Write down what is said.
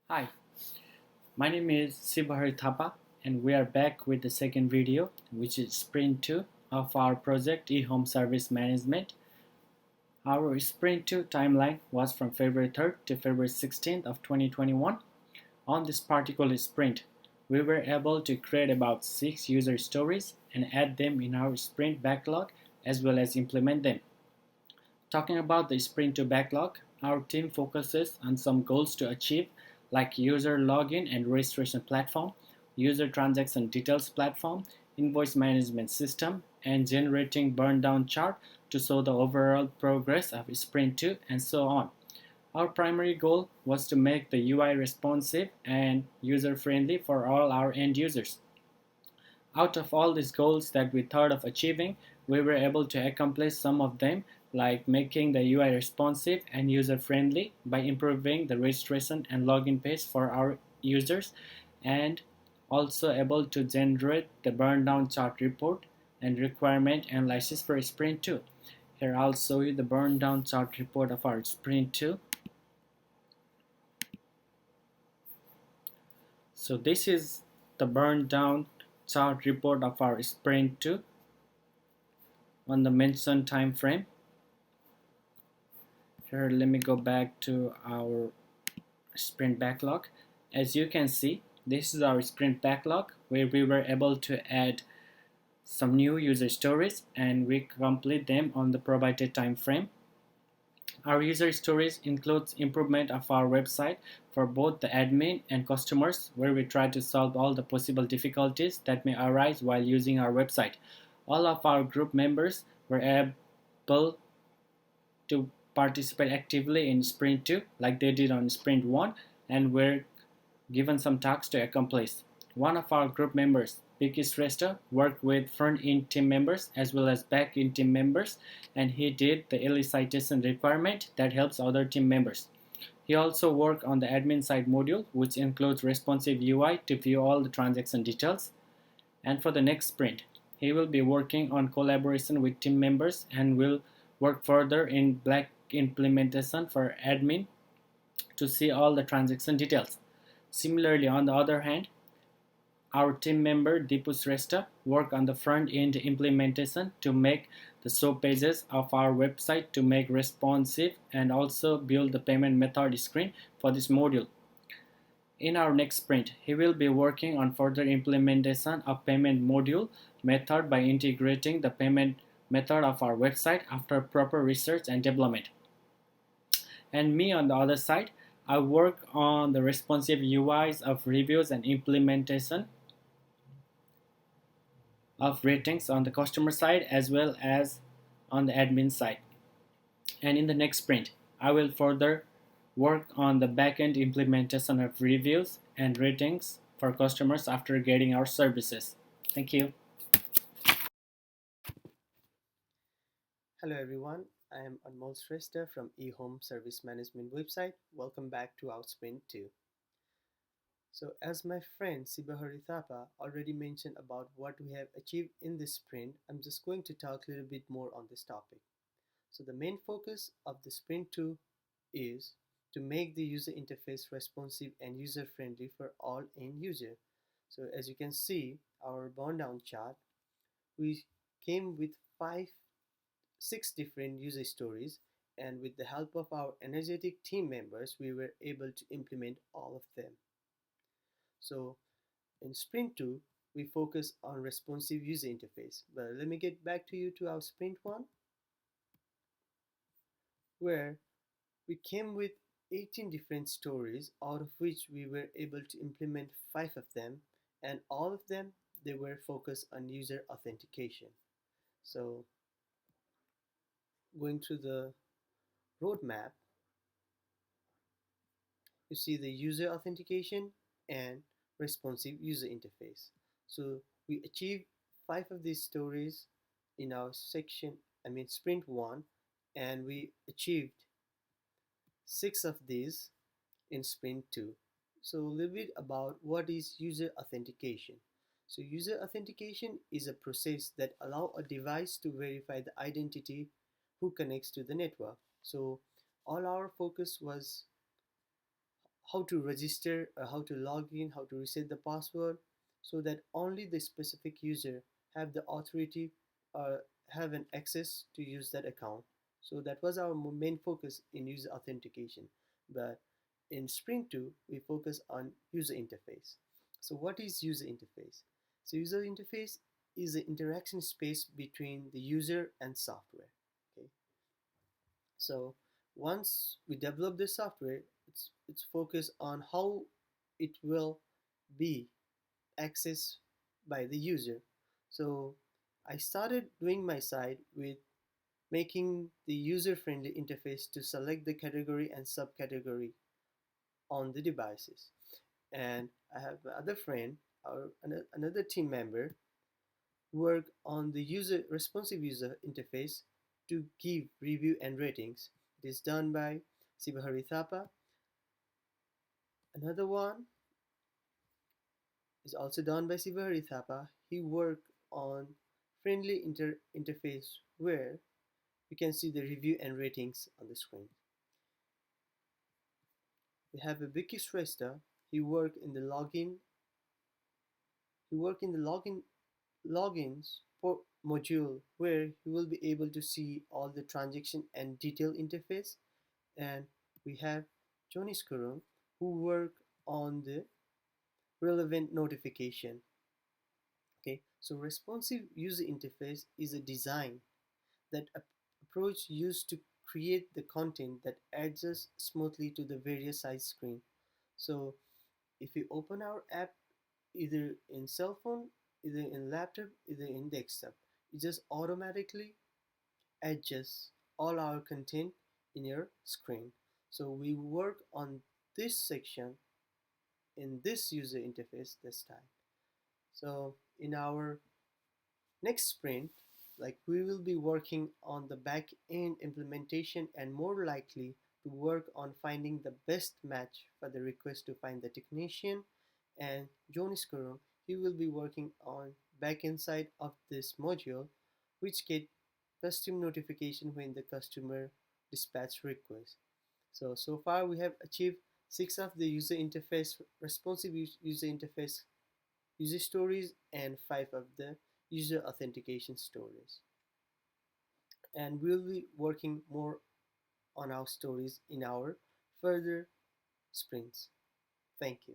Hi, my name is Thapa and we are back with the second video which is sprint 2 of our project e-home service management. Our sprint 2 timeline was from February 3rd to February 16th of 2021. On this particular sprint, we were able to create about 6 user stories and add them in our sprint backlog as well as implement them. Talking about the sprint 2 backlog, our team focuses on some goals to achieve like user login and registration platform, user transaction details platform, invoice management system, and generating burn down chart to show the overall progress of sprint 2 and so on. Our primary goal was to make the UI responsive and user friendly for all our end users. Out of all these goals that we thought of achieving, we were able to accomplish some of them, like making the UI responsive and user-friendly by improving the registration and login page for our users, and also able to generate the burn down chart report and requirement analysis for Sprint 2. Here I'll show you the burn down chart report of our Sprint 2. So this is the burn down chart report of our Sprint 2 on the mentioned time frame. Here, let me go back to our sprint backlog. As you can see, this is our sprint backlog where we were able to add some new user stories and we complete them on the provided time frame. Our user stories includes improvement of our website for both the admin and customers, where we try to solve all the possible difficulties that may arise while using our website. All of our group members were able to participate actively in Sprint 2 like they did on Sprint 1 and were given some tasks to accomplish. One of our group members, Beeki Shrestha, worked with front-end team members as well as back-end team members, and he did the elicitation requirement that helps other team members. He also worked on the admin side module, which includes responsive UI to view all the transaction details. And for the next sprint, he will be working on collaboration with team members and will work further in Black implementation for admin to see all the transaction details. Similarly, on the other hand, our team member Dipu Shrestha worked on the front end implementation to make the show pages of our website to make responsive and also build the payment method screen for this module. In our next sprint, he will be working on further implementation of payment module method by integrating the payment method of our website after proper research and development. And me on the other side, I work on the responsive UIs of reviews and implementation of ratings on the customer side as well as on the admin side. And in the next sprint, I will further work on the backend implementation of reviews and ratings for customers after getting our services. Thank you. Hello everyone, I am Anmol Shrestha from eHome Service Management website. Welcome back to our Sprint 2. So as my friend Shiva Thapa already mentioned about what we have achieved in this sprint, I'm just going to talk a little bit more on this topic. So the main focus of the Sprint 2 is to make the user interface responsive and user-friendly for all end users. So as you can see, our burn down chart, we came with 6 different user stories, and with the help of our energetic team members we were able to implement all of them. So in sprint 2 we focus on responsive user interface, but let me get back to you to our sprint 1, where we came with 18 different stories, out of which we were able to implement 5 of them, and all of them they were focused on user authentication. So going through the roadmap, you see the user authentication and responsive user interface. So we achieved 5 of these stories in our sprint 1, and we achieved 6 of these in sprint 2. So a little bit about what is user authentication. So user authentication is a process that allows a device to verify the identity who connects to the network. So all our focus was how to register, how to log in, how to reset the password, so that only the specific user have the authority or have an access to use that account. So that was our main focus in user authentication. But in Sprint 2, we focus on user interface. So what is user interface? So user interface is the interaction space between the user and software. Okay. So once we develop the software, it's focused on how it will be accessed by the user. So I started doing my side with making the user-friendly interface to select the category and subcategory on the devices. And I have another friend or another team member work on the user responsive user interface to give review and ratings. It is done by Shiva Thapa. Another one is also done by Shiva Thapa. He worked on friendly interface where you can see the review and ratings on the screen. We have a Beeki Shrestha. He worked in the login. He worked in the logins for module where you will be able to see all the transaction and detail interface. And we have Jonish Gurung who work on the relevant notification. Okay, so responsive user interface is a design that approach used to create the content that adjusts smoothly to the various size screen. So if you open our app either in cell phone, either in laptop, either in desktop, it just automatically adjusts all our content in your screen. So we work on this section in this user interface this time. So in our next sprint, like we will be working on the back end implementation and more likely to work on finding the best match for the request to find the technician. And Jonish Gurung, he will be working on back end side of this module, which get custom notification when the customer dispatch request. So far we have achieved 6 of the user interface responsive user interface user stories and 5 of the user authentication stories. And we'll be working more on our stories in our further sprints. Thank you.